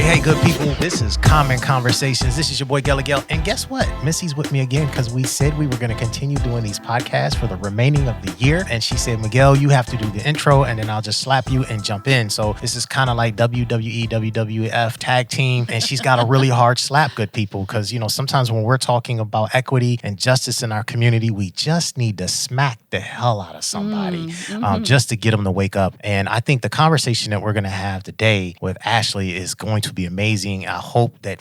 Hey, good people. This is Common Conversations. This is your boy, Miguel. And guess what? Missy's with me again because we said we were going to continue doing these podcasts for the remaining of the year. And she said, Miguel, you have to do the intro and then I'll just slap you and jump in. So this is kind of like WWE, WWF tag team. And she's got a really hard slap, good people, because, you know, sometimes when we're talking about equity and justice in our community, we just need to smack the hell out of somebody just to get them to wake up. And I think the conversation that we're going to have today with Ashley is going to be amazing. I hope that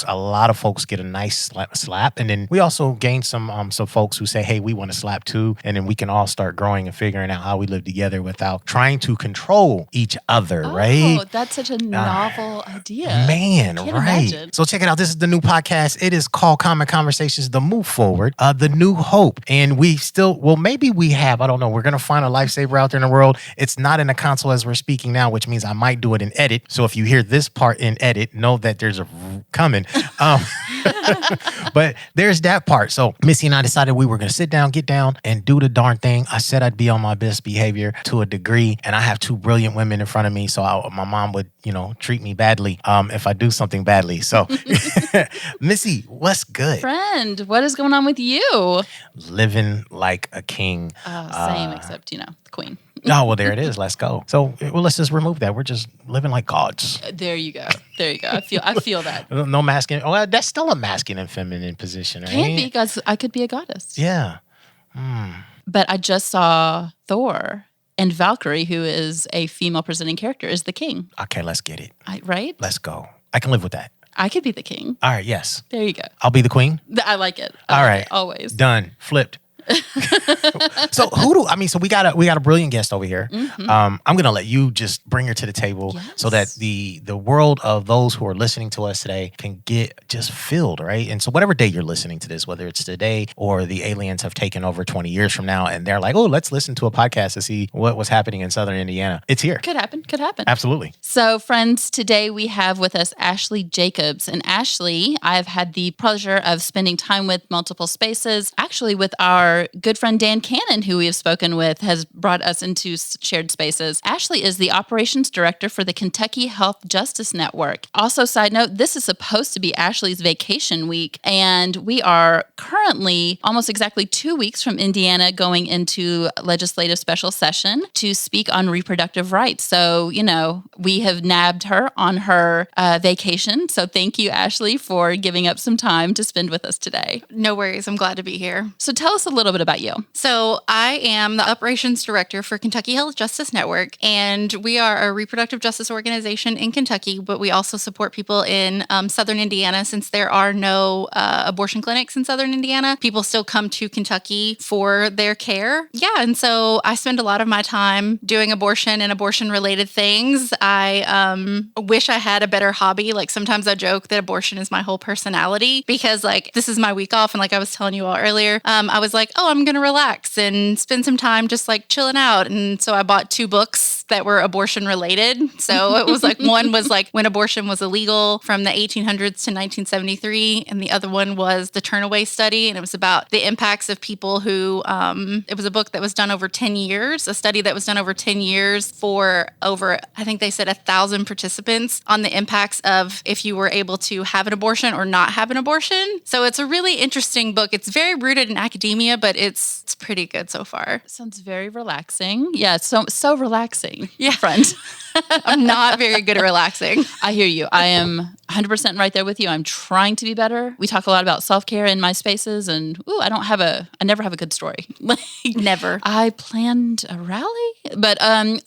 a lot of folks get a nice slap. And then we also gain some folks who say, hey, we want to slap too. And then we can all start growing and figuring out how we live together without trying to control each other, right? Oh, that's such a novel idea. Man, right. Imagine. So check it out. This is the new podcast. It is called Common Conversations, The Move Forward, The New Hope. And we still, maybe we have, I don't know. We're going to find a lifesaver out there in the world. It's not in the console as we're speaking now, which means I might do it in edit. So if you hear this part in edit, know that there's a coming. But there's that part. So Missy and I decided we were going to sit down, get down, and do the darn thing. I said I'd be on my best behavior to a degree. And I have two brilliant women in front of me. So my mom would, treat me badly if I do something badly. So Missy, what's good? Friend, what is going on with you? Living like a king. Same, except, the queen. Oh, well, there it is. Let's go. So, let's just remove that. We're just living like gods. There you go. I feel that. No masculine. Oh, that's still a masculine, feminine position, right? Can't be, because I could be a goddess. Yeah. But I just saw Thor, and Valkyrie, who is a female presenting character, is the king. Okay, let's get it. Right? Let's go. I can live with that. I could be the king. All right, yes. There you go. I'll be the queen? I like it. All right. Always. Done. Flipped. So we got a brilliant guest over here. Mm-hmm. I'm gonna let you just bring her to the table so that the world of those who are listening to us today can get just filled, right? And so whatever day you're listening to this, whether it's today or the aliens have taken over 20 years from now and they're like, oh, let's listen to a podcast to see what was happening in Southern Indiana. It's here. Could happen. Absolutely. So friends, today we have with us Ashley Jacobs. And Ashley, I've had the pleasure of spending time with multiple spaces, actually with our good friend Dan Cannon, who we have spoken with, has brought us into shared spaces. Ashley is the operations director for the Kentucky Health Justice Network. Also, side note, this is supposed to be Ashley's vacation week, and we are currently almost exactly 2 weeks from Indiana going into legislative special session to speak on reproductive rights. So, we have nabbed her on her vacation. So thank you, Ashley, for giving up some time to spend with us today. No worries. I'm glad to be here. So tell us a little bit about you. So I am the operations director for Kentucky Health Justice Network, and we are a reproductive justice organization in Kentucky, but we also support people in Southern Indiana. Since there are no abortion clinics in Southern Indiana, people still come to Kentucky for their care. Yeah, and so I spend a lot of my time doing abortion and abortion-related things. I wish I had a better hobby. Like sometimes I joke that abortion is my whole personality because this is my week off. And like I was telling you all earlier, I was like, oh, I'm going to relax and spend some time just chilling out. And so I bought 2 books that were abortion related. So it was one was when abortion was illegal from the 1800s to 1973. And the other one was the Turnaway Study. And it was about the impacts of people who, it was a book that was done over 10 years, a study that was done over 10 years for over, I think they said 1,000 participants on the impacts of if you were able to have an abortion or not have an abortion. So it's a really interesting book. It's very rooted in academia, but it's pretty good so far. Sounds very relaxing. Yeah, so relaxing. Yeah. Friend. I'm not very good at relaxing. I hear you. I am 100% right there with you. I'm trying to be better. We talk a lot about self-care in my spaces, and I never have a good story. Never. I planned a rally, but right.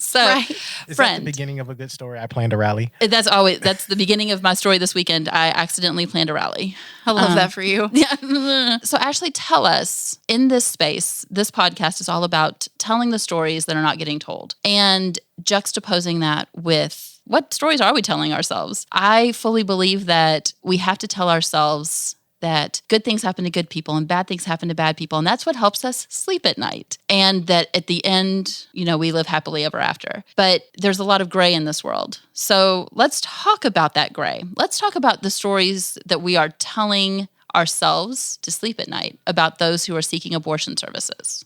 Is that the beginning of a good story? I planned a rally. That's the beginning of my story this weekend. I accidentally planned a rally. I love that for you. Yeah. So Ashley, tell us, in this space, this podcast is all about telling the stories that are not getting told and juxtaposing that with what stories are we telling ourselves? I fully believe that we have to tell ourselves that good things happen to good people and bad things happen to bad people. And that's what helps us sleep at night. And that at the end, we live happily ever after. But there's a lot of gray in this world. So let's talk about that gray. Let's talk about the stories that we are telling ourselves to sleep at night about those who are seeking abortion services.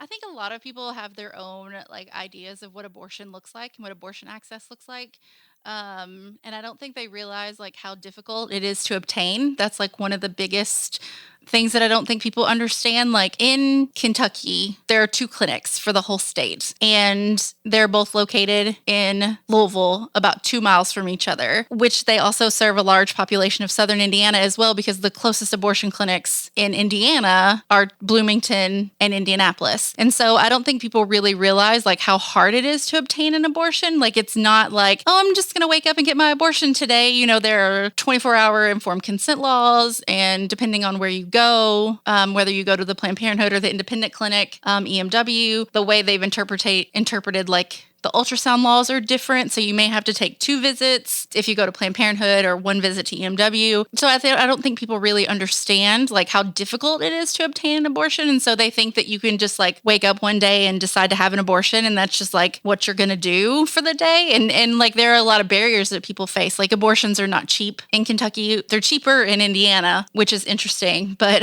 I think a lot of people have their own ideas of what abortion looks like and what abortion access looks like. And I don't think they realize like how difficult it is to obtain. That's like one of the biggest things that I don't think people understand. Like in Kentucky, there are 2 clinics for the whole state, and they're both located in Louisville, about 2 miles from each other, which they also serve a large population of Southern Indiana as well, because the closest abortion clinics in Indiana are Bloomington and Indianapolis. And so I don't think people really realize like how hard it is to obtain an abortion. Like it's not like, oh, I'm just going to wake up and get my abortion today. You know, there are 24-hour informed consent laws, and depending on where you go, whether you go to the Planned Parenthood or the independent clinic, EMW, the way they've interpreted like the ultrasound laws are different. So you may have to take 2 visits if you go to Planned Parenthood, or 1 visit to EMW. So I don't think people really understand like how difficult it is to obtain an abortion. And so they think that you can just like wake up one day and decide to have an abortion, and that's just like what you're going to do for the day. And like there are a lot of barriers that people face. Like abortions are not cheap in Kentucky. They're cheaper in Indiana, which is interesting, but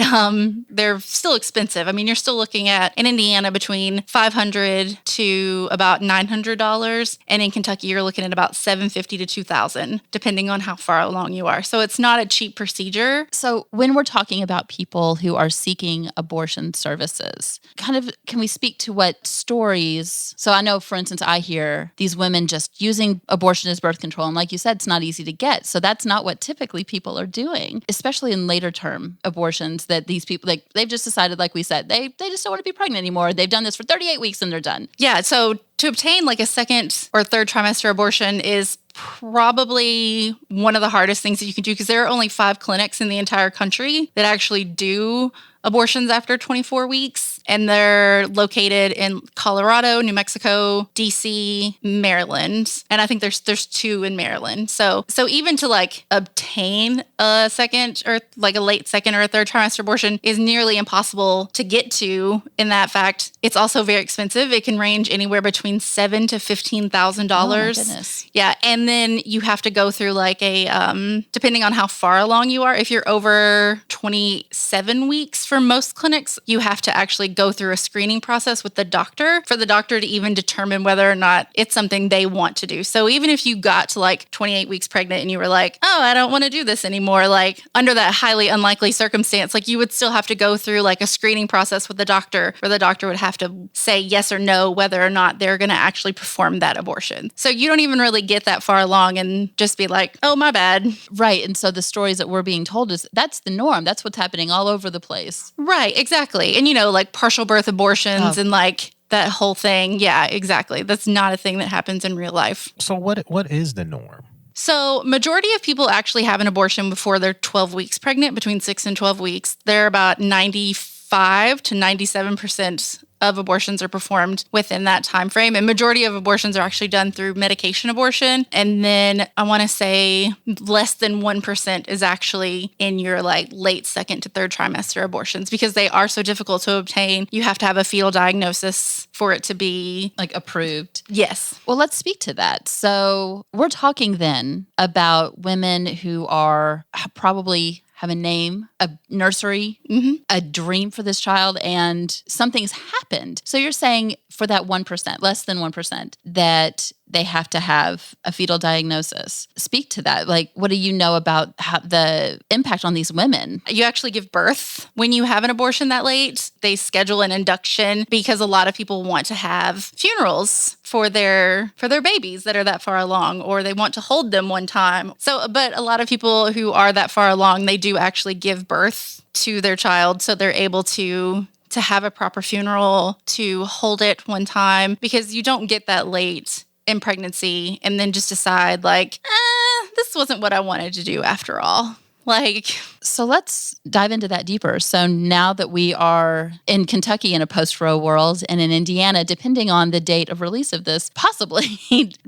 they're still expensive. I mean, you're still looking at in Indiana between $500 to about $900. And in Kentucky, you're looking at about $750 to $2,000, depending on how far along you are. So it's not a cheap procedure. So when we're talking about people who are seeking abortion services, kind of can we speak to what stories? So I know, for instance, I hear these women just using abortion as birth control. And like you said, it's not easy to get. So that's not what typically people are doing, especially in later term abortions, that these people, like they've just decided, like we said, they just don't want to be pregnant anymore. They've done this for 38 weeks and they're done. Yeah. So to obtain like a 2nd or 3rd trimester abortion is probably one of the hardest things that you can do, because there are only 5 clinics in the entire country that actually do abortions after 24 weeks. And they're located in Colorado, New Mexico, DC, Maryland. And I think there's 2 in Maryland. So even to like obtain a 2nd or like a late 2nd or a 3rd trimester abortion is nearly impossible to get to. In that fact, it's also very expensive. It can range anywhere between $7,000 to $15,000. Oh my goodness. Yeah. And then you have to go through like a, depending on how far along you are, if you're over 27 weeks for most clinics, you have to actually go through a screening process with the doctor for the doctor to even determine whether or not it's something they want to do. So even if you got to like 28 weeks pregnant and you were like, oh, I don't want to do this anymore, like under that highly unlikely circumstance, like you would still have to go through like a screening process with the doctor, where the doctor would have to say yes or no whether or not they're going to actually perform that abortion. So you don't even really get that far along and just be like, oh, my bad. Right. And so the stories that we're being told is that's the norm. That's what's happening all over the place. Right, exactly. And, you know, like partial birth abortions and like that whole thing. Yeah, exactly. That's not a thing that happens in real life. So what is the norm? So majority of people actually have an abortion before they're 12 weeks pregnant, between 6 and 12 weeks. They're about 95 to 97% of abortions are performed within that time frame. And majority of abortions are actually done through medication abortion. And then I want to say less than 1% is actually in your like late 2nd to 3rd trimester abortions, because they are so difficult to obtain. You have to have a fetal diagnosis for it to be like approved. Yes. Well, let's speak to that. So we're talking then about women who are probably have a name, a nursery, a dream for this child, and something's happened. So you're saying for that 1%, less than 1%, that they have to have a fetal diagnosis. Speak to that. Like, what do you know about how the impact on these women? You actually give birth when you have an abortion that late. They schedule an induction because a lot of people want to have funerals for their babies that are that far along, or they want to hold them one time. So, but a lot of people who are that far along, they do actually give birth to their child, so they're able to have a proper funeral, to hold it one time, because you don't get that late in pregnancy and then just decide like, this wasn't what I wanted to do after all. So let's dive into that deeper. So now that we are in Kentucky in a post-Roe world, and in Indiana, depending on the date of release of this, possibly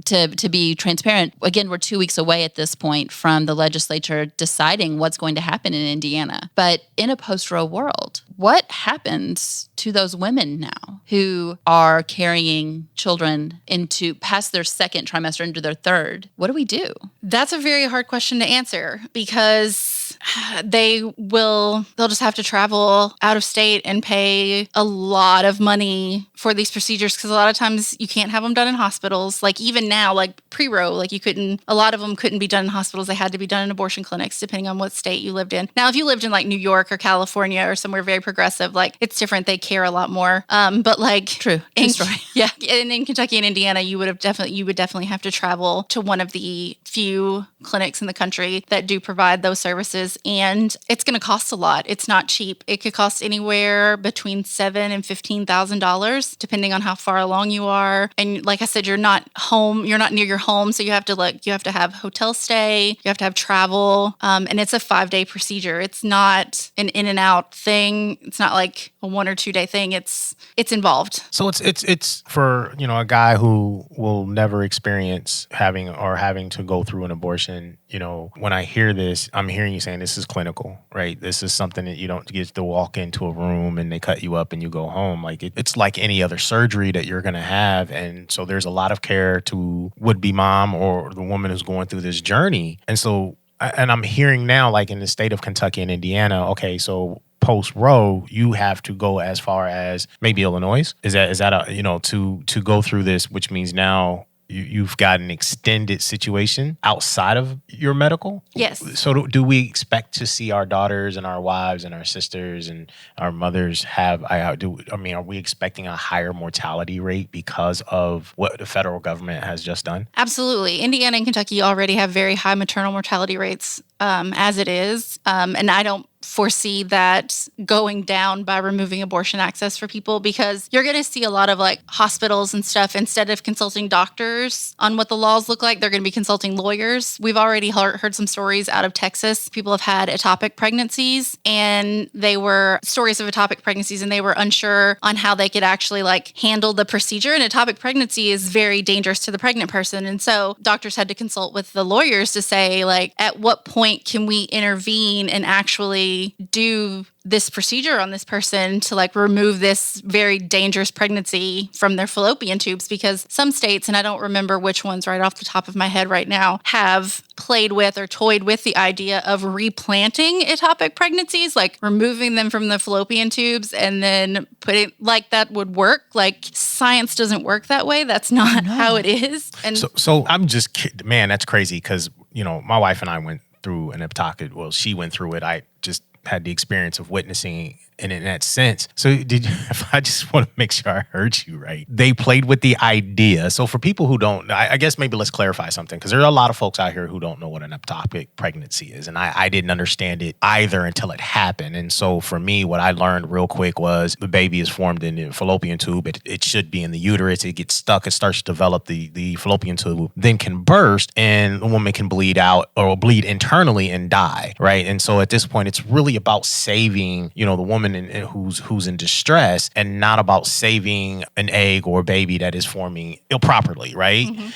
to be transparent, again, we're 2 weeks away at this point from the legislature deciding what's going to happen in Indiana. But in a post-Roe world, what happens to those women now who are carrying children into past their 2nd trimester into their 3rd? What do we do? That's a very hard question to answer, because they'll just have to travel out of state and pay a lot of money for these procedures, because a lot of times you can't have them done in hospitals. Like even now, like pre-row, like a lot of them couldn't be done in hospitals. They had to be done in abortion clinics, depending on what state you lived in. Now, if you lived in like New York or California or somewhere very progressive, like it's different. They care a lot more. But like True story. Yeah. And in Kentucky and Indiana, you would definitely have to travel to one of the few clinics in the country that do provide those services. And it's going to cost a lot. It's not cheap. It could cost anywhere between $7,000 and $15,000, depending on how far along you are. And like I said, you're not near your home. So you have to have hotel stay, you have to have travel. And it's a 5-day procedure. It's not an in and out thing. It's not like a 1 or 2 day thing. It's involved. So it's for, a guy who will never experience having to go through an abortion. When I hear this, I'm hearing you saying this is clinical, right? This is something that you don't get to walk into a room and they cut you up and you go home. Like it's like any other surgery that you're going to have. And so there's a lot of care to would-be mom or the woman who's going through this journey. And I'm hearing now, like in the state of Kentucky and Indiana, okay, so post-Roe, you have to go as far as maybe Illinois. Is that to go through this, which means now you've got an extended situation outside of your medical? Yes. So do we expect to see our daughters and our wives and our sisters and our mothers are we expecting a higher mortality rate because of what the federal government has just done? Absolutely. Indiana and Kentucky already have very high maternal mortality rates as it is. And I don't foresee that going down by removing abortion access for people, because you're going to see a lot of like hospitals and stuff, instead of consulting doctors on what the laws look like, they're going to be consulting lawyers. We've already heard some stories out of Texas. People have had ectopic pregnancies, and they were unsure on how they could actually like handle the procedure. And ectopic pregnancy is very dangerous to the pregnant person. And so doctors had to consult with the lawyers to say, like, at what point can we intervene and actually do this procedure on this person to like remove this very dangerous pregnancy from their fallopian tubes, because some states, and I don't remember which ones right off the top of my head right now, have played with or toyed with the idea of replanting ectopic pregnancies, like removing them from the fallopian tubes and then putting, like, that would work. Like, science doesn't work that way. That's not how it is. And so I'm just, man, that's crazy, because my wife and I went through an ectopic. Well, she went through it. I just had the experience of witnessing and in that sense. So I just want to make sure I heard you right. They played with the idea. So for people who don't, I guess maybe let's clarify something, because there are a lot of folks out here who don't know what an ectopic pregnancy is. And I didn't understand it either until it happened. And so for me, what I learned real quick was the baby is formed in the fallopian tube. It should be in the uterus. It gets stuck. It starts to develop the fallopian tube, then can burst, and the woman can bleed out or bleed internally and die, right? And so at this point, it's really about saving, the woman who's in distress, and not about saving an egg or a baby that is forming improperly, right? Mm-hmm.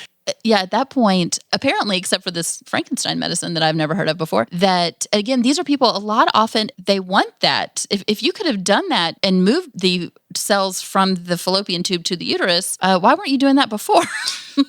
Yeah, at that point, apparently, except for this Frankenstein medicine that I've never heard of before, that, again, these are people, often they want that. If you could have done that and moved the cells from the fallopian tube to the uterus, why weren't you doing that before?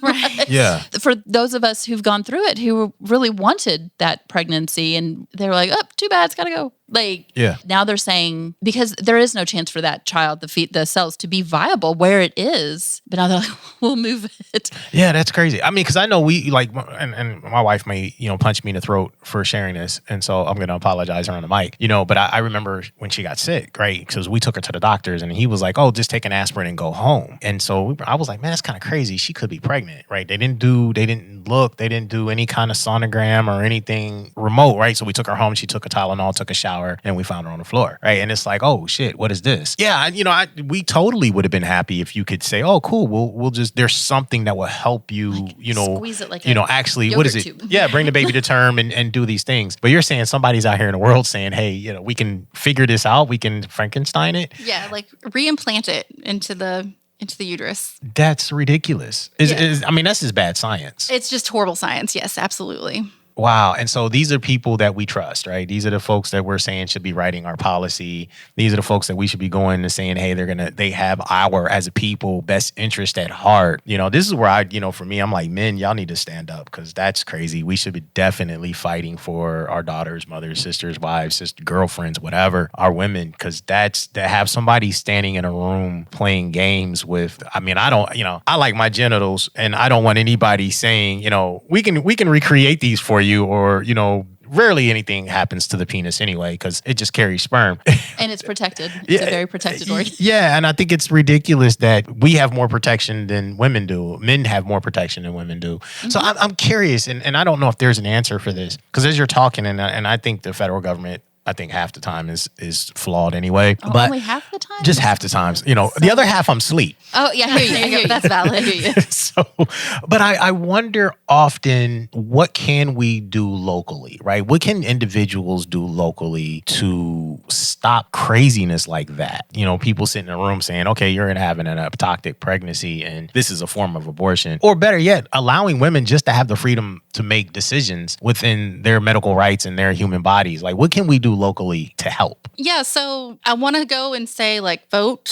Right. Yeah. For those of us who've gone through it, who really wanted that pregnancy, and they were like, oh, too bad, it's got to go. Like, yeah. Now they're saying, because there is no chance for that child, the cells, to be viable where it is, but now they're like, we'll move it. Yeah, that's crazy. I mean, because I know we, like, and my wife may, punch me in the throat for sharing this, and so I'm going to apologize her on the mic, but I remember when she got sick, right? Because we took her to the doctors, and he was like, oh, just take an aspirin and go home. And so I was like, man, that's kind of crazy. She could be pregnant, right? They didn't do any kind of sonogram or anything remote, right? So we took her home. She took a Tylenol, took a shower, and we found her on the floor, right? And it's like, oh shit, what is this? Yeah, we totally would have been happy if you could say, oh, cool, we'll just, there's something that will help you, squeeze it like actually, what is it? Tube. Yeah, bring the baby to term and do these things. But you're saying somebody's out here in the world saying, hey, we can figure this out. We can Frankenstein it. Yeah, like reimplant it into the uterus. That's ridiculous. That's just bad science. It's just horrible science. Yes, absolutely. Wow. And so these are people that we trust, right? These are the folks that we're saying should be writing our policy. These are the folks that we should be going and saying, hey, they have our, as a people, best interest at heart. This is where for me, I'm like, men, y'all need to stand up because that's crazy. We should be definitely fighting for our daughters, mothers, sisters, wives, girlfriends, whatever, our women, because that's to have somebody standing in a room playing games with, I like my genitals and I don't want anybody saying, we can recreate these for you, or rarely anything happens to the penis anyway because it just carries sperm. And it's protected. It's a very protected organ. Yeah, and I think it's ridiculous that we have more protection than women do. Men have more protection than women do. Mm-hmm. So I'm curious, and I don't know if there's an answer for this because as you're talking, and I think the federal government, I think half the time is flawed anyway. Oh, but only half the time? Just half the times. The other half I'm asleep. Oh, yeah, I hear you. That's valid. I hear you. So, but I wonder often, what can we do locally, right? What can individuals do locally to stop craziness like that? People sitting in a room saying, okay, you're having an ectopic pregnancy and this is a form of abortion. Or better yet, allowing women just to have the freedom to make decisions within their medical rights and their human bodies. Like, what can we do locally to help? Yeah, so I want to go and say vote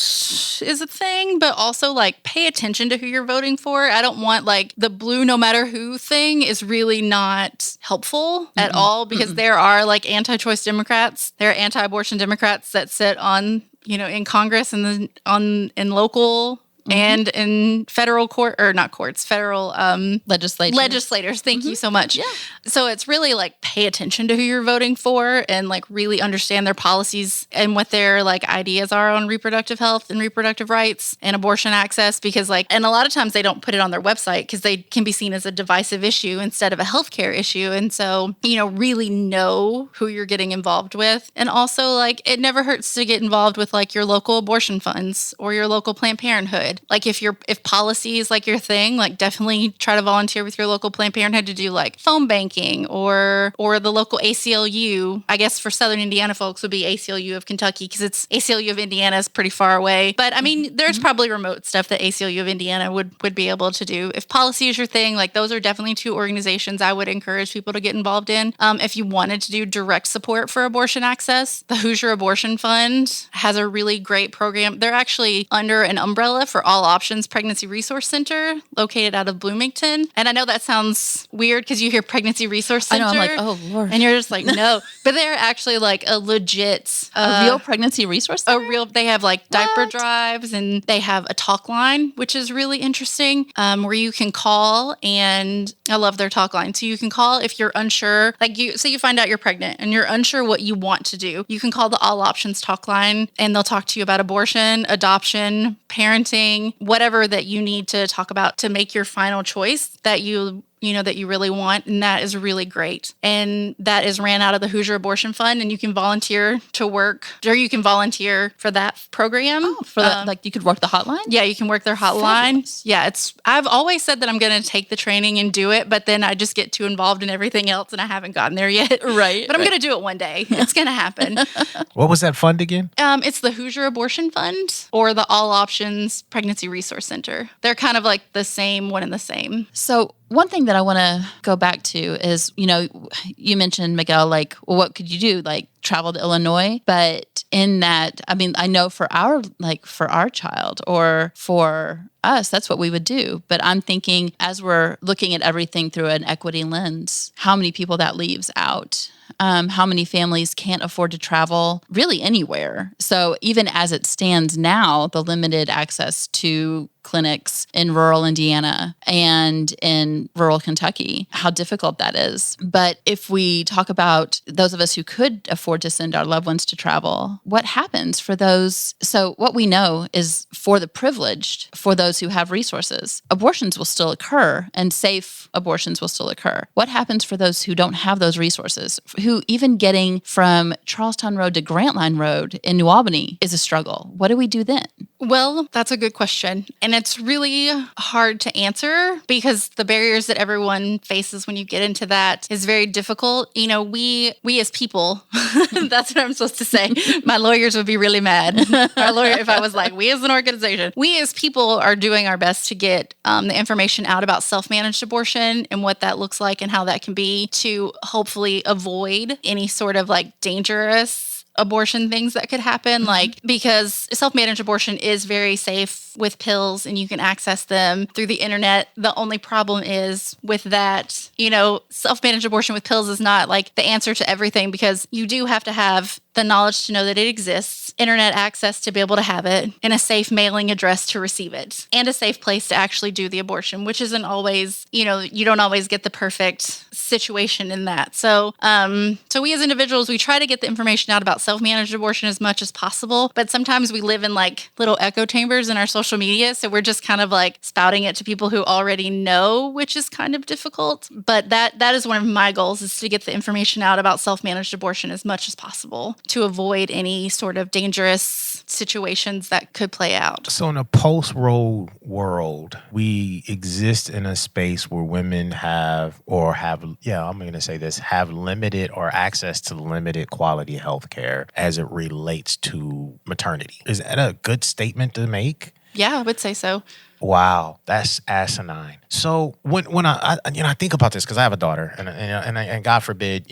is a thing, but also pay attention to who you're voting for. I don't want the blue no matter who thing is really not helpful at all because there are anti-choice Democrats, there are anti-abortion Democrats that sit on in Congress and in local and in federal court, or not courts, federal legislators. Thank you so much. Yeah. So it's really pay attention to who you're voting for and really understand their policies and what their ideas are on reproductive health and reproductive rights and abortion access, because and a lot of times they don't put it on their website because they can be seen as a divisive issue instead of a healthcare issue. And so, really know who you're getting involved with. And also it never hurts to get involved with your local abortion funds or your local Planned Parenthood. If policy is your thing, definitely try to volunteer with your local Planned Parenthood to do phone banking or the local ACLU. I guess for Southern Indiana folks would be ACLU of Kentucky because it's ACLU of Indiana is pretty far away. But there's probably remote stuff that ACLU of Indiana would be able to do. If policy is your thing, those are definitely two organizations I would encourage people to get involved in. If you wanted to do direct support for abortion access, the Hoosier Abortion Fund has a really great program. They're actually under an umbrella for All Options Pregnancy Resource Center located out of Bloomington. And I know that sounds weird because you hear Pregnancy Resource Center. I know, I'm oh, Lord. And you're just no. But they're actually a legit... a real pregnancy resource center? They have diaper drives and they have a talk line, which is really interesting, where you can call, and I love their talk line. So you can call if you're unsure, say you find out you're pregnant and you're unsure what you want to do. You can call the All Options talk line and they'll talk to you about abortion, adoption, parenting, whatever that you need to talk about to make your final choice that you really want. And that is really great. And that is ran out of the Hoosier Abortion Fund. And you can volunteer to work, or you can volunteer for that program. Oh, for that, you could work the hotline? Yeah, you can work their hotline. Fabulous. Yeah, I've always said that I'm going to take the training and do it, but then I just get too involved in everything else and I haven't gotten there yet. Right. But I'm going to do it one day. It's going to happen. What was that fund again? It's the Hoosier Abortion Fund or the All Options Pregnancy Resource Center. They're kind of the same, one and the same. So one thing that I want to go back to is, you mentioned, Miguel, what could you do? Travel to Illinois. But in that, I know for our child or for us, that's what we would do. But I'm thinking as we're looking at everything through an equity lens, how many people that leaves out. How many families can't afford to travel really anywhere. So even as it stands now, the limited access to clinics in rural Indiana and in rural Kentucky, how difficult that is. But if we talk about those of us who could afford to send our loved ones to travel, what happens for those? So what we know is for the privileged, for those who have resources, abortions will still occur and safe abortions will still occur. What happens for those who don't have those resources, who even getting from Charlestown Road to Grantline Road in New Albany is a struggle? What do we do then? Well, that's a good question. And it's really hard to answer because the barriers that everyone faces when you get into that is very difficult. You know, we as people, that's what I'm supposed to say. My lawyers would be really mad. Our lawyer, if I was like, we as an organization, we as people are doing our best to get the information out about self-managed abortion and what that looks like and how that can be to hopefully avoid any sort of like dangerous abortion things that could happen, like because self-managed abortion is very safe with pills and you can access them through the internet. The only problem is with that, you know, self-managed abortion with pills is not like the answer to everything because you do have to have the knowledge to know that it exists, internet access to be able to have it, and a safe mailing address to receive it, and a safe place to actually do the abortion, which isn't always, you know, you don't always get the perfect situation in that. So we as individuals, we try to get the information out about self-managed abortion as much as possible, but sometimes we live in like little echo chambers in our social media, so we're just kind of like spouting it to people who already know, which is kind of difficult. But that is one of my goals, is to get the information out about self-managed abortion as much as possible, to avoid any sort of dangerous situations that could play out. So in a post-Roe world, we exist in a space where women have limited or access to limited quality health care as it relates to maternity. Is that a good statement to make? Yeah, I would say so. Wow, that's asinine. So when I think about this, because I have a daughter, and God forbid,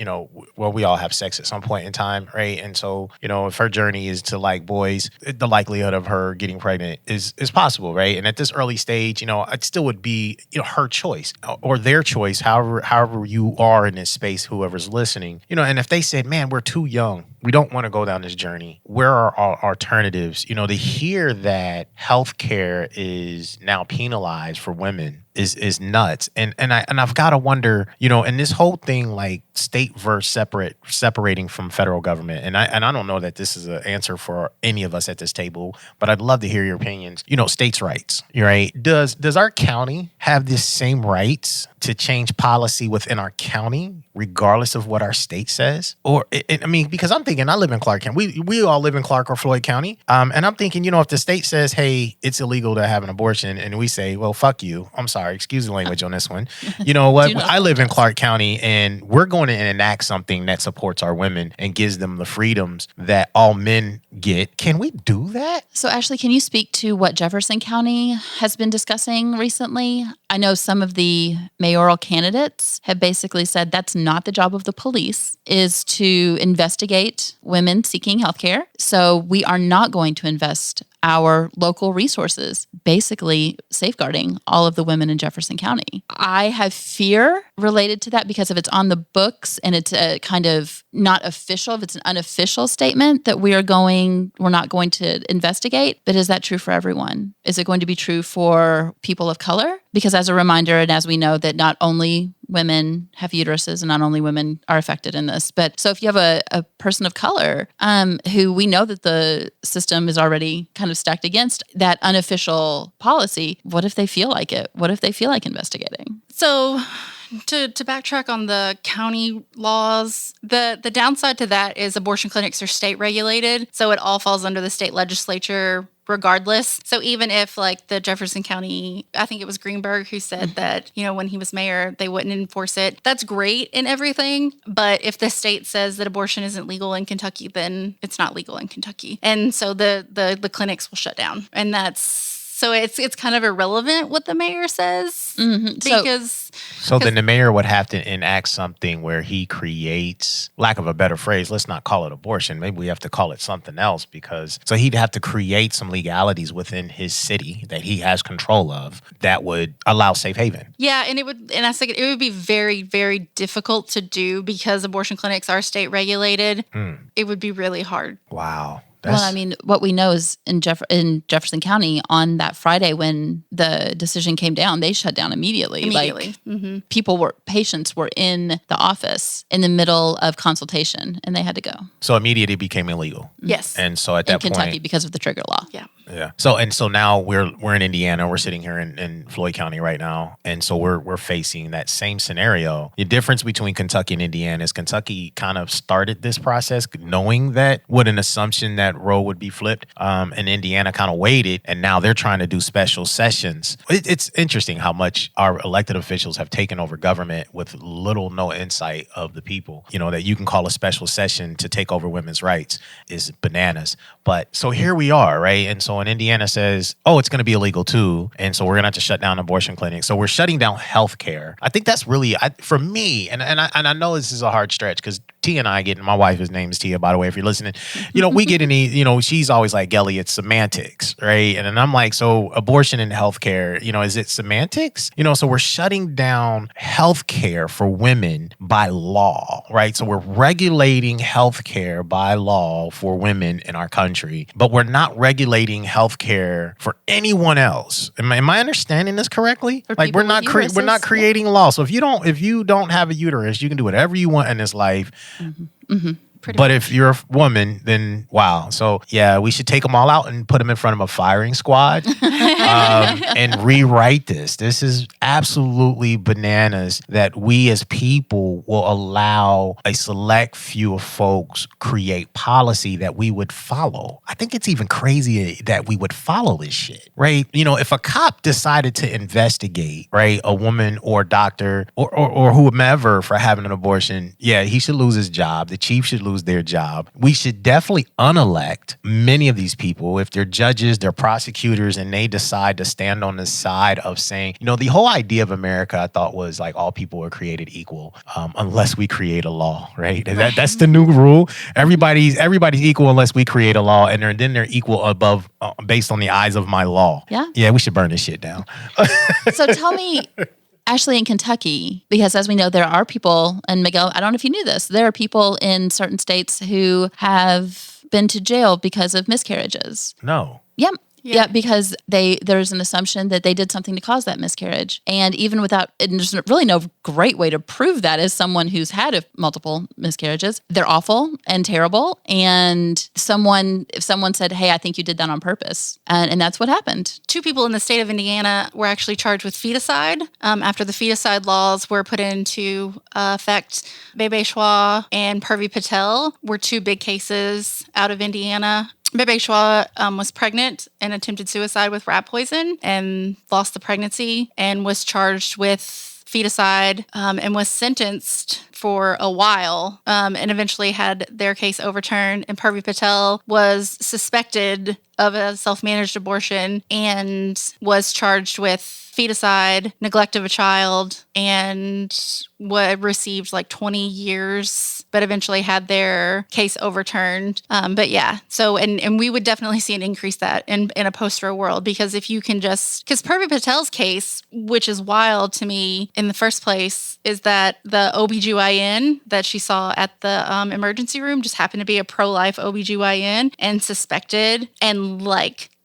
we all have sex at some point in time, right? And so, if her journey is to like boys, the likelihood of her getting pregnant is possible, right? And at this early stage, it still would be her choice or their choice, however you are in this space, whoever's listening, and if they said, man, we're too young, we don't want to go down this journey, where are our alternatives? To hear that healthcare is now penalized for women is nuts. And I've got to wonder, in this whole thing, like state versus separating from federal government. And I don't know that this is an answer for any of us at this table, but I'd love to hear your opinions. States' rights, right? Does our county have the same rights to change policy within our county, regardless of what our state says? Or, because I'm thinking, I live in Clark County. We all live in Clark or Floyd County. And I'm thinking, if the state says, hey, it's illegal to have an abortion, and we say, well, fuck you. I'm sorry. Excuse the language on this one. You know what? I live in Clark County, and we're going to enact something that supports our women and gives them the freedoms that all men get. Can we do that? So, Ashley, can you speak to what Jefferson County has been discussing recently? I know some of the mayoral candidates have basically said that's not the job of the police, is to investigate women seeking healthcare. So we are not going to invest our local resources, basically safeguarding all of the women in Jefferson County. I have fear related to that because if it's on the books and it's a kind of not official, if it's an unofficial statement that we're not going to investigate, but is that true for everyone? Is it going to be true for people of color? Because as a reminder, and as we know that not only women have uteruses and not only women are affected in this, but so if you have a person of color who we know that the system is already kind of stacked against that unofficial policy, what if they feel like it? What if they feel like investigating? So to backtrack on the county laws, the downside to that is abortion clinics are state regulated. So it all falls under the state legislature regardless. So even if like the Jefferson County, I think it was Greenberg who said that, when he was mayor, they wouldn't enforce it. That's great and everything. But if the state says that abortion isn't legal in Kentucky, then it's not legal in Kentucky. And so the clinics will shut down. And so it's kind of irrelevant what the mayor says because... So then the mayor would have to enact something where he creates, lack of a better phrase, let's not call it abortion. Maybe we have to call it something else so he'd have to create some legalities within his city that he has control of that would allow safe haven. Yeah, and it would be very, very difficult to do because abortion clinics are state regulated. It would be really hard. Wow. What we know is in Jefferson County on that Friday when the decision came down, they shut down immediately. Like patients were in the office in the middle of consultation and they had to go. So immediately it became illegal. Yes. And so at that point... In Kentucky because of the trigger law. Yeah. Yeah. So now we're in Indiana. We're sitting here in Floyd County right now, and so we're facing that same scenario. The difference between Kentucky and Indiana is Kentucky kind of started this process knowing that with an assumption that Roe would be flipped, and Indiana kind of waited, and now they're trying to do special sessions. It's interesting how much our elected officials have taken over government with little no insight of the people. That you can call a special session to take over women's rights is bananas. But so here we are, right? And so when Indiana says, oh, it's going to be illegal too, and so we're going to have to shut down abortion clinics. So we're shutting down healthcare. I think that's really, for me, and I know this is a hard stretch because Tia and I my wife's name is Tia, by the way, if you're listening, we get any, she's always like, Gelly, it's semantics, right? And then I'm like, so abortion and healthcare, is it semantics? So we're shutting down healthcare for women by law, right? So we're regulating healthcare by law for women in our country, but we're not regulating healthcare for anyone else. Am I understanding this correctly? Like we're not creating law. So if you don't have a uterus, you can do whatever you want in this life. Mm-hmm. Mm-hmm. But if you're a woman, then wow. So yeah, we should take them all out and put them in front of a firing squad and rewrite this. This is absolutely bananas that we as people will allow a select few of folks create policy that we would follow. I think it's even crazy that we would follow this shit, right? If a cop decided to investigate, right, a woman or doctor or whomever for having an abortion, yeah, he should lose his job. The chief should lose their job. We should definitely unelect many of these people if they're judges, they're prosecutors, and they decide to stand on the side of saying, the whole idea of America, I thought, was like all people are created equal, unless we create a law, right? That's the new rule. Everybody's equal unless we create a law, and then they're equal above based on the eyes of my law. Yeah, we should burn this shit down. So tell me, Ashley, in Kentucky, because as we know, there are people, and Miguel, I don't know if you knew this, there are people in certain states who have been to jail because of miscarriages. No. Yep. Yeah, because there's an assumption that they did something to cause that miscarriage. And even and there's really no great way to prove that as someone who's had multiple miscarriages. They're awful and terrible. And if someone said, hey, I think you did that on purpose. And that's what happened. 2 people in the state of Indiana were actually charged with feticide. After the feticide laws were put into effect, Bebe Schwa and Purvi Patel were 2 big cases out of Indiana. Bebe Schwa was pregnant and attempted suicide with rat poison and lost the pregnancy and was charged with feticide and was sentenced for a while and eventually had their case overturned. And Purvi Patel was suspected of a self-managed abortion and was charged with feticide, neglect of a child, and received like 20 years, but eventually had their case overturned. But yeah, so, and we would definitely see an increase that in a post-Roe world, because if you can because Purvi Patel's case, which is wild to me in the first place, is that the OBGYN that she saw at the emergency room just happened to be a pro-life OBGYN and suspected and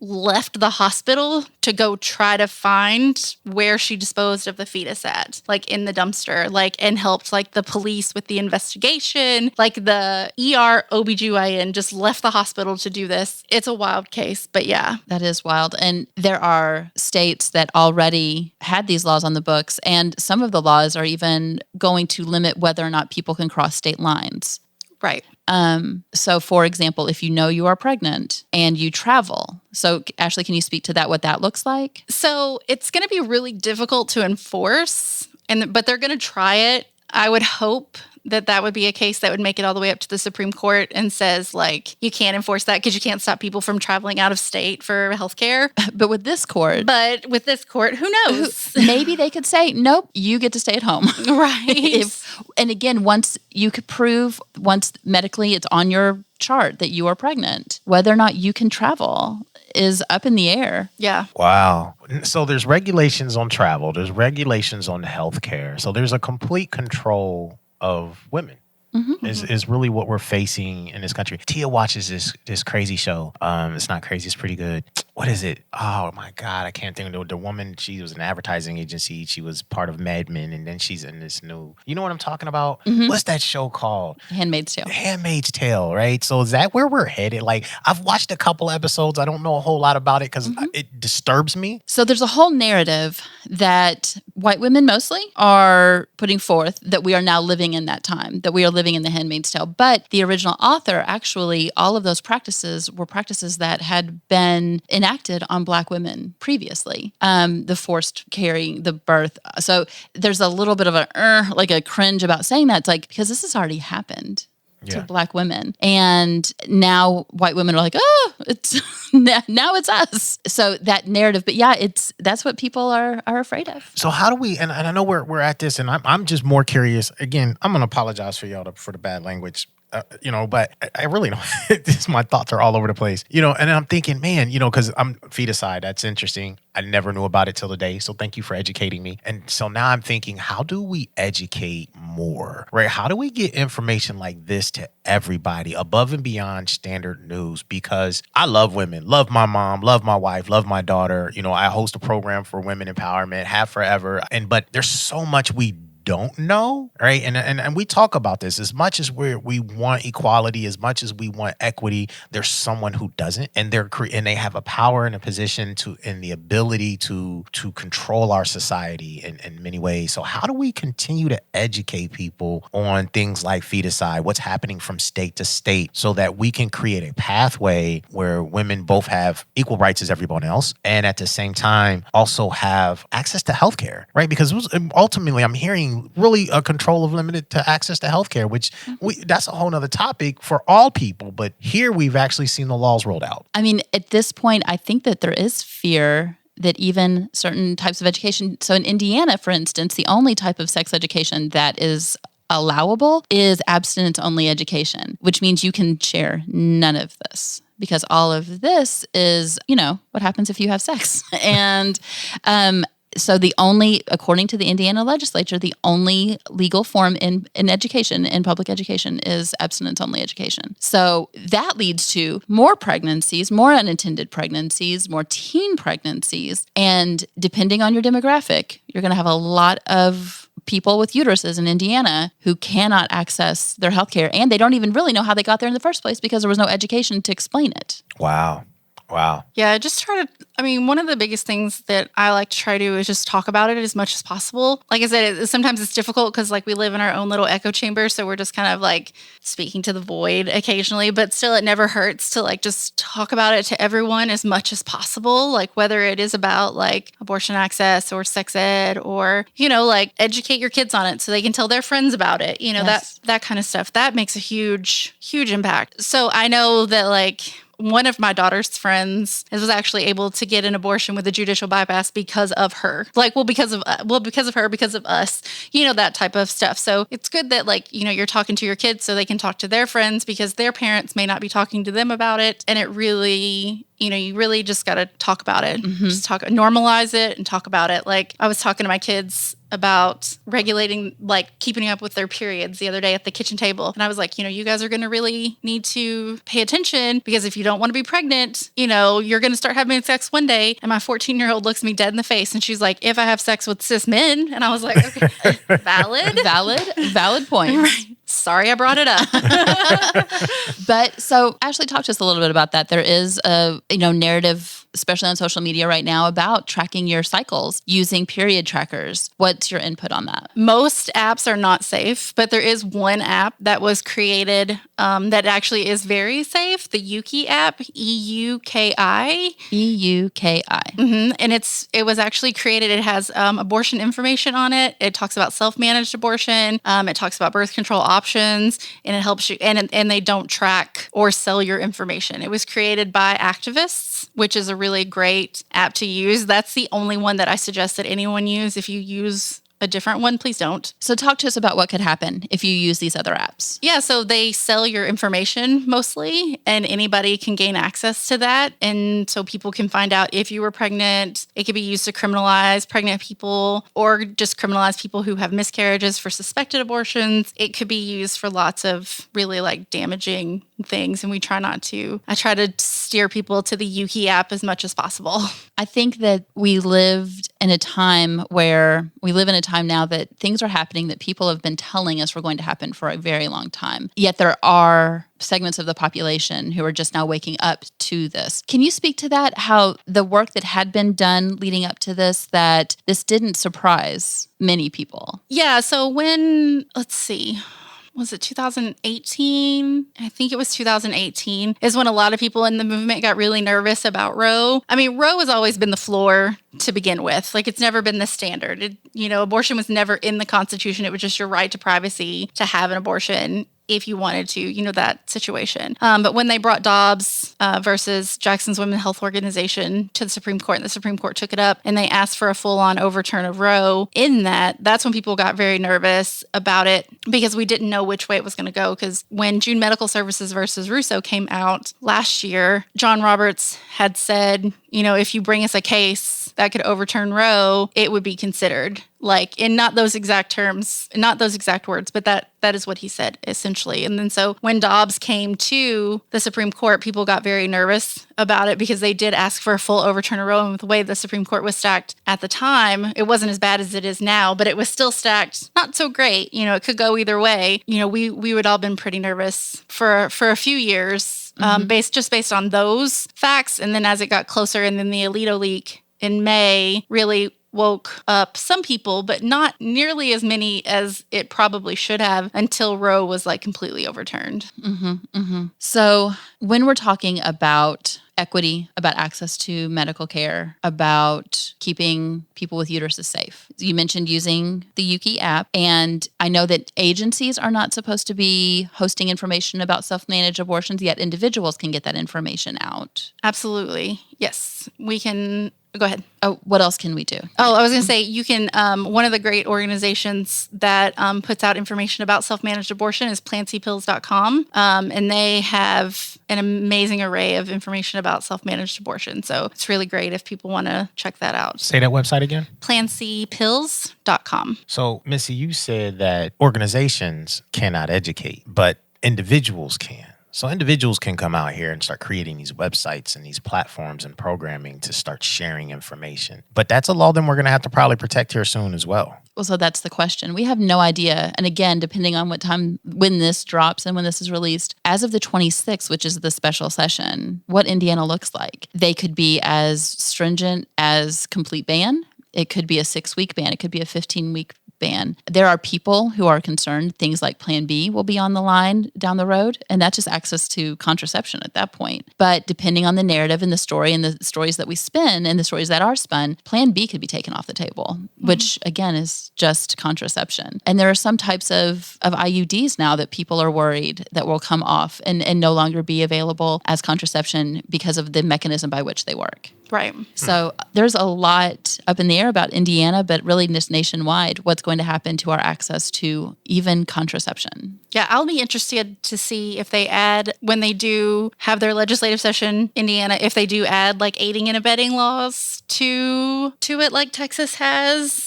left the hospital to go try to find where she disposed of the fetus at, in the dumpster, and helped the police with the investigation. The ER OBGYN just left the hospital to do this. It's a wild case, but yeah. That is wild. And there are states that already had these laws on the books, and some of the laws are even going to limit whether or not people can cross state lines. Right. So for example, if you know you are pregnant and you travel. So Ashley, can you speak to that, what that looks like? So it's going to be really difficult to enforce, but they're going to try it. I would hope that would be a case that would make it all the way up to the Supreme Court and says, you can't enforce that because you can't stop people from traveling out of state for healthcare. But with this court, who knows? Maybe they could say, nope, you get to stay at home. Right. And again, once you could prove, once medically it's on your chart that you are pregnant, whether or not you can travel is up in the air. Yeah. Wow. So there's regulations on travel. There's regulations on healthcare. So there's a complete control of women. Mm-hmm. Is really what we're facing in this country. Tia watches this crazy show. It's not crazy. It's pretty good. what is it? Oh my God, I can't think of the woman. She was an advertising agency. She was part of Mad Men, and then she's in this new. You know what I'm talking about? Mhm. What's that show called? Handmaid's Tale. Handmaid's Tale, right? So is that where we're headed? Like, I've watched a couple episodes. I don't know a whole lot about it because it disturbs me. So there's a whole narrative that white women mostly are putting forth that we are now living in that time, that we are living in the Handmaid's Tale. But the original author, actually, all of those practices were practices that had been enacted on Black women previously. The forced carrying, the birth. So there's a little bit of like a cringe about saying that. It's like, because this has already happened to Black women. And now white women are like, oh, it's now it's us. So that narrative, but yeah, that's what people are afraid of. So how do we, and I know we're at this, and I'm just more curious. Again, I'm going to apologize for y'all for the bad language. But I really don't. My thoughts are all over the place, and I'm thinking, man, because I'm feticide. That's interesting. I never knew about it till today. So thank you for educating me. And so now I'm thinking, how do we educate more, right? How do we get information like this to everybody above and beyond standard news? Because I love women, love my mom, love my wife, love my daughter. I host a program for women empowerment, have forever. But there's so much we don't know, right? And we talk about this. As much as we want equality, as much as we want equity, there's someone who doesn't, and they have a power and a position and the ability to control our society in many ways. So how do we continue to educate people on things like feticide, what's happening from state to state, so that we can create a pathway where women both have equal rights as everyone else, and at the same time also have access to healthcare, right? Because ultimately, I'm hearing really a control of limited to access to healthcare, which that's a whole nother topic for all people. But here we've actually seen the laws rolled out. I mean, at this point, I think that there is fear that even certain types of education. So in Indiana, for instance, the only type of sex education that is allowable is abstinence-only education, which means you can share none of this. Because all of this is, what happens if you have sex. And so according to the Indiana legislature, the only legal form in education, in public education, is abstinence-only education. So that leads to more pregnancies, more unintended pregnancies, more teen pregnancies. And depending on your demographic, you're going to have a lot of people with uteruses in Indiana who cannot access their health care. And they don't even really know how they got there in the first place because there was no education to explain it. Wow. Yeah, one of the biggest things that I like to try to do is just talk about it as much as possible. Like I said, sometimes it's difficult because we live in our own little echo chamber. So we're just kind of speaking to the void occasionally, but still it never hurts to just talk about it to everyone as much as possible. Whether it is about abortion access or sex ed or, educate your kids on it so they can tell their friends about it. Yes. that kind of stuff, that makes a huge, huge impact. So I know that one of my daughter's friends was actually able to get an abortion with a judicial bypass because of her. Because of her, because of us, that type of stuff. So it's good that you're talking to your kids so they can talk to their friends because their parents may not be talking to them about it. And it really, you really just got to talk about it. Mm-hmm. Just normalize it and talk about it. I was talking to my kids about regulating, keeping up with their periods the other day at the kitchen table. And I was like, you guys are going to really need to pay attention because if you don't want to be pregnant, you're going to start having sex one day. And my 14-year-old looks me dead in the face and she's like, if I have sex with cis men. And I was like, okay, valid point. Right. Sorry, I brought it up. But so Ashley, talk to us a little bit about that. There is a narrative, especially on social media right now, about tracking your cycles using period trackers. What's your input on that? Most apps are not safe, but there is one app that was created that actually is very safe. The Yuki app, EUKI. EUKI. Mm-hmm. And it was actually created. It has abortion information on it. It talks about self-managed abortion. It talks about birth control options, and it helps you. And they don't track or sell your information. It was created by activists, which is a really great app to use. That's the only one that I suggest that anyone use. If you use a different one, please don't. So talk to us about what could happen if you use these other apps. Yeah, so they sell your information mostly, and anybody can gain access to that. And so people can find out if you were pregnant. It could be used to criminalize pregnant people or just criminalize people who have miscarriages for suspected abortions. It could be used for lots of really damaging things, and I try to steer people to the Yuki app as much as possible. I think that we live in a time now that things are happening that people have been telling us were going to happen for a very long time. Yet there are segments of the population who are just now waking up to this. Can you speak to that? How the work that had been done leading up to this, that this didn't surprise many people? Yeah. So was it 2018? I think it was 2018 is when a lot of people in the movement got really nervous about Roe. I mean, Roe has always been the floor to begin with. Like, it's never been the standard. Abortion was never in the Constitution. It was just your right to privacy to have an abortion if you wanted to, that situation. But when they brought Dobbs versus Jackson's Women's Health Organization to the Supreme Court, and the Supreme Court took it up, and they asked for a full-on overturn of Roe, that's when people got very nervous about it, because we didn't know which way it was going to go. Because when June Medical Services versus Russo came out last year, John Roberts had said, if you bring us a case that could overturn Roe, it would be considered. Like, in not those exact terms, not those exact words, but that is what he said, essentially. And then so when Dobbs came to the Supreme Court, people got very nervous about it, because they did ask for a full overturn of Roe. And with the way the Supreme Court was stacked at the time, it wasn't as bad as it is now, but it was still stacked not so great. It could go either way. We would all been pretty nervous for a few years, based on those facts. And then as it got closer, and then the Alito leak in May really woke up some people, but not nearly as many as it probably should have, until Roe was completely overturned. So when we're talking about equity, about access to medical care, about keeping people with uteruses safe, you mentioned using the Yuki app, and I know that agencies are not supposed to be hosting information about self-managed abortions, yet individuals can get that information out. Absolutely. Yes, we can. Go ahead. Oh, what else can we do? Oh, I was going to say, you can, one of the great organizations that puts out information about self-managed abortion is plancypills.com. And they have an amazing array of information about self-managed abortion. So it's really great if people want to check that out. Say that website again. plancypills.com. So, Missy, you said that organizations cannot educate, but individuals can. So individuals can come out here and start creating these websites and these platforms and programming to start sharing information. But that's a law that we're going to have to probably protect here soon as well. Well, so that's the question. We have no idea. And again, depending on when this drops and when this is released, as of the 26th, which is the special session, what Indiana looks like. They could be as stringent as complete ban. It could be a 6-week ban. It could be a 15-week ban. There are people who are concerned things like Plan B will be on the line down the road, and that's just access to contraception at that point. But depending on the narrative and the story and the stories that we spin and the stories that are spun, Plan B could be taken off the table, which again is just contraception. And there are some types of IUDs now that people are worried that will come off and no longer be available as contraception because of the mechanism by which they work. Right. So there's a lot up in the air about Indiana, but really just nationwide, what's going to happen to our access to even contraception. Yeah, I'll be interested to see if they add, when they do have their legislative session, Indiana, if they do add aiding and abetting laws to it like Texas has,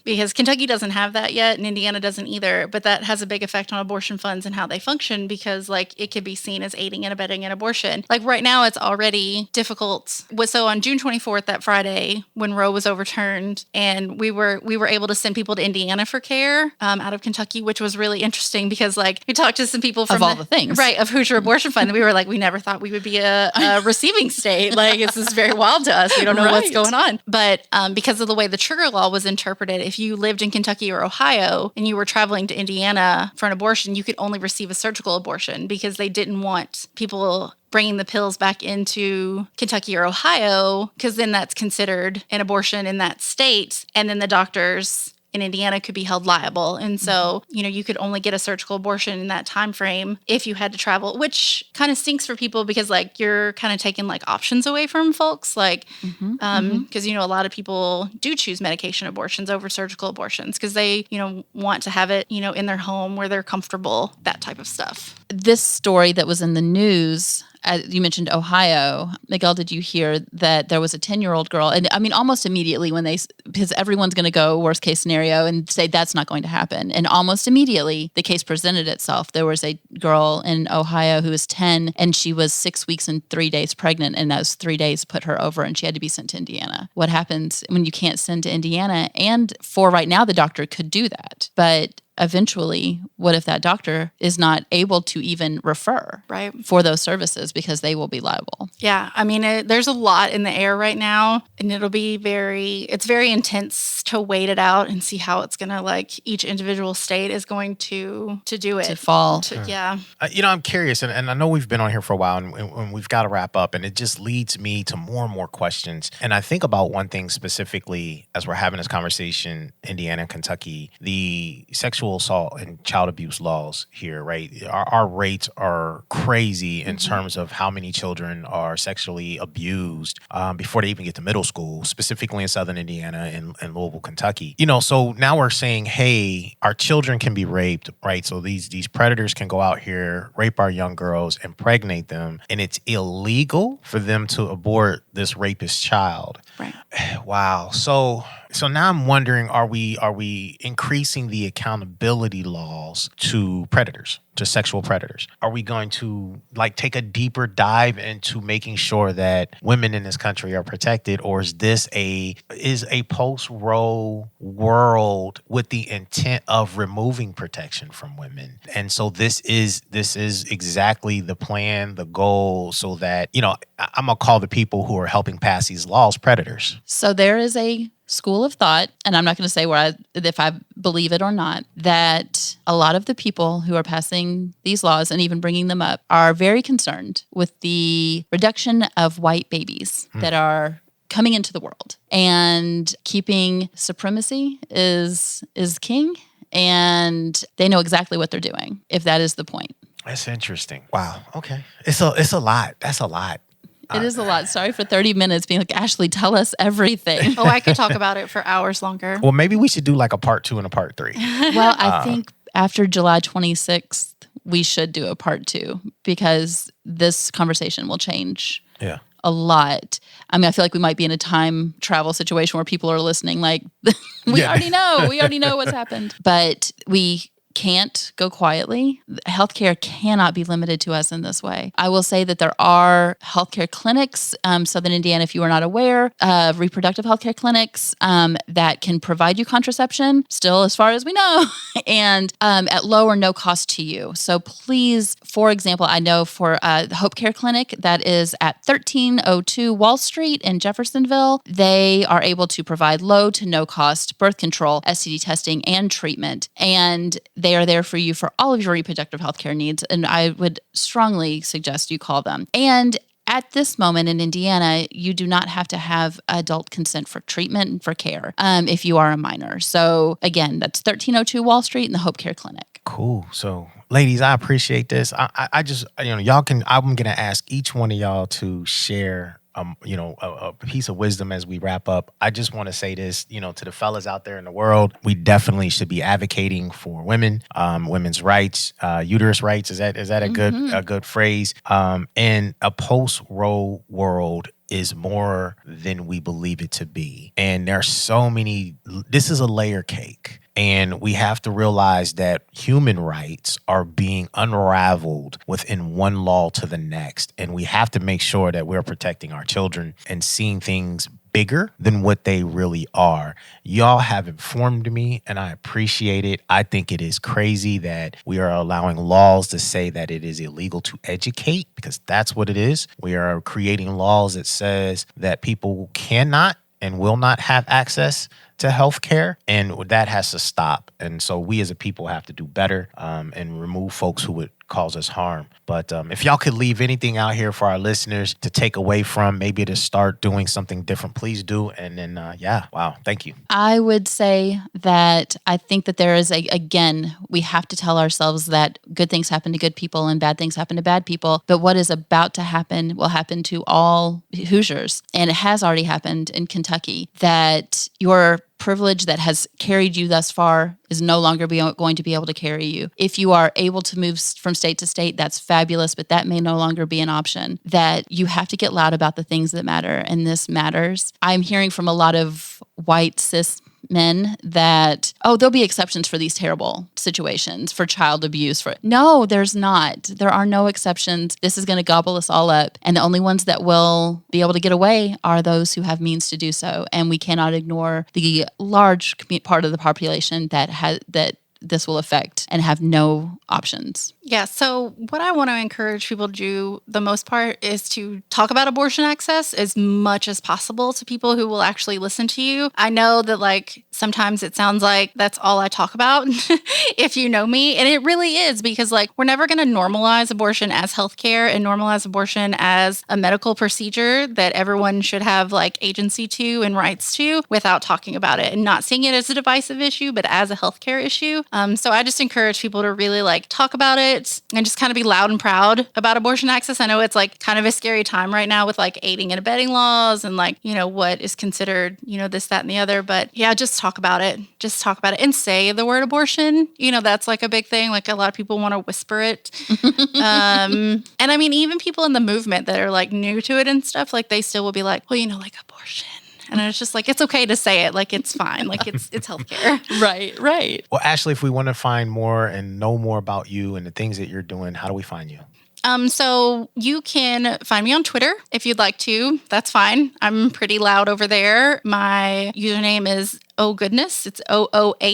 because Kentucky doesn't have that yet and Indiana doesn't either, but that has a big effect on abortion funds and how they function, because it could be seen as aiding and abetting an abortion. Right now, it's already difficult. So on June 24th, that Friday, when Roe was overturned, and we were able to send people to Indiana for care out of Kentucky, which was really interesting, because we talked to some people from all the things, right, of Hoosier Abortion Fund, and we were we never thought we would be a receiving state. This is very wild to us. We don't know what's going on. But because of the way the trigger law was interpreted, if you lived in Kentucky or Ohio and you were traveling to Indiana for an abortion, you could only receive a surgical abortion, because they didn't want people bringing the pills back into Kentucky or Ohio, because then that's considered an abortion in that state. And then the doctors in Indiana could be held liable. And so, you could only get a surgical abortion in that time frame if you had to travel, which kind of stinks for people, because you're kind of taking options away from folks, because a lot of people do choose medication abortions over surgical abortions, because they want to have it in their home where they're comfortable, that type of stuff. This story that was in the news you mentioned Ohio. Miguel, did you hear that there was a 10-year-old girl? And I mean, almost immediately because everyone's going to go worst case scenario and say that's not going to happen. And almost immediately the case presented itself. There was a girl in Ohio who was 10 and she was 6 weeks and 3 days pregnant. And those 3 days put her over and she had to be sent to Indiana. What happens when you can't send to Indiana? And for right now, the doctor could do that. But eventually, what if that doctor is not able to even refer for those services because they will be liable? Yeah. I mean, there's a lot in the air right now, and it's very intense to wait it out and see how it's going to, like, each individual state is going to do it. To fall. Yeah. I'm curious, and I know we've been on here for a while, and we've got to wrap up, and it just leads me to more and more questions. And I think about one thing specifically as we're having this conversation, Indiana, Kentucky, the sexual assault and child abuse laws here, right? Our rates are crazy in terms of how many children are sexually abused before they even get to middle school, specifically in Southern Indiana and Louisville, Kentucky. So now we're saying, hey, our children can be raped, right? So these predators can go out here, rape our young girls, impregnate them, and it's illegal for them to abort this rapist child. Right. Wow. So now I'm wondering, are we increasing the accountability laws to predators, to sexual predators? Are we going to take a deeper dive into making sure that women in this country are protected, or is this a post-Roe world with the intent of removing protection from women? And so this is exactly the plan, the goal, so that I'm gonna call the people who are helping pass these laws predators. So there is a school of thought, and I'm not going to say if I believe it or not, that a lot of the people who are passing these laws and even bringing them up are very concerned with the reduction of white babies that are coming into the world, and keeping supremacy is king, and they know exactly what they're doing, if that is the point. That's interesting. Wow. Okay. It's a lot. That's a lot. It is a lot. Sorry for 30 minutes being like, Ashley, tell us everything. Oh, I could talk about it for hours longer. Well, maybe we should do like a part 2 and a part 3. Well, I think after July 26th, we should do a part 2 because this conversation will change a lot. I mean, I feel like we might be in a time travel situation where people are listening like, we already know what's happened. But we can't go quietly. Healthcare cannot be limited to us in this way. I will say that there are healthcare clinics, Southern Indiana, if you are not aware, reproductive healthcare clinics that can provide you contraception, still as far as we know, and at low or no cost to you. So please, for example, I know for the Hope Care Clinic that is at 1302 Wall Street in Jeffersonville, they are able to provide low to no cost birth control, STD testing, and treatment. And they are there for you for all of your reproductive health care needs, and I would strongly suggest you call them. And at this moment in Indiana, you do not have to have adult consent for treatment and for care if you are a minor. So again, that's 1302 Wall Street in the Hope Care Clinic. Cool. So ladies, I appreciate this. I just, y'all can, I'm going to ask each one of y'all to share a piece of wisdom as we wrap up. I just want to say this, to the fellas out there in the world, we definitely should be advocating for women, women's rights, uterus rights. Is that a good phrase? In a post-Roe world is more than we believe it to be. And there's so many, this is a layer cake. And we have to realize that human rights are being unraveled within one law to the next. And we have to make sure that we're protecting our children and seeing things bigger than what they really are. Y'all have informed me, and I appreciate it. I think it is crazy that we are allowing laws to say that it is illegal to educate, because that's what it is. We are creating laws that says that people cannot and will not have access to healthcare, and that has to stop. And so we as a people have to do better and remove folks who would cause us harm. But if y'all could leave anything out here for our listeners to take away from, maybe to start doing something different, please do. And then, wow, thank you. I would say that I think that there is again, we have to tell ourselves that good things happen to good people and bad things happen to bad people. But what is about to happen will happen to all Hoosiers. And it has already happened in Kentucky, that your privilege that has carried you thus far is no longer going to be able to carry you. If you are able to move from state to state, that's fabulous, but that may no longer be an option. That you have to get loud about the things that matter, and this matters. I'm hearing from a lot of white cis men that, there'll be exceptions for these terrible situations, for child abuse. No, there's not. There are no exceptions. This is going to gobble us all up. And the only ones that will be able to get away are those who have means to do so. And we cannot ignore the large part of the population that this will affect and have no options. Yeah. So what I want to encourage people to do the most part is to talk about abortion access as much as possible to people who will actually listen to you. I know that sometimes it sounds like that's all I talk about if you know me. And it really is, because we're never going to normalize abortion as healthcare and normalize abortion as a medical procedure that everyone should have agency to and rights to without talking about it and not seeing it as a divisive issue, but as a healthcare issue. So I just encourage people to really talk about it and just kind of be loud and proud about abortion access. I know it's kind of a scary time right now with aiding and abetting laws and what is considered, this, that, and the other. But yeah, just talk about it. Just talk about it and say the word abortion. That's a big thing. A lot of people want to whisper it. And I mean, even people in the movement that are new to it and stuff, they still will be abortion. And it's just it's okay to say it. It's fine. It's healthcare. Right. Well, Ashley, if we want to find more and know more about you and the things that you're doing, how do we find you? So you can find me on Twitter if you'd like to. That's fine. I'm pretty loud over there. My username is Oh Goodness. It's OOHGOODNESS.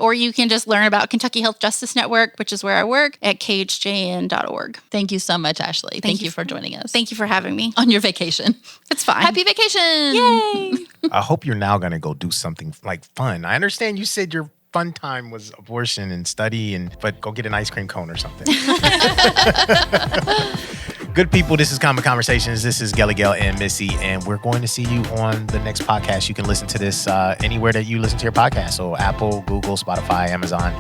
Or you can just learn about Kentucky Health Justice Network, which is where I work, at khjn.org. Thank you so much, Ashley. Thank you for joining us. Thank you for having me. On your vacation. It's fine. Happy vacation. Yay. I hope you're now going to go do something fun. I understand you said your fun time was abortion and study, but go get an ice cream cone or something. Good people, this is Common Conversations. This is Miguel and Missy, and we're going to see you on the next podcast. You can listen to this anywhere that you listen to your podcast. So Apple, Google, Spotify, Amazon.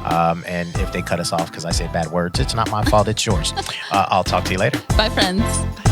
And if they cut us off because I say bad words, it's not my fault, it's yours. I'll talk to you later. Bye, friends. Bye.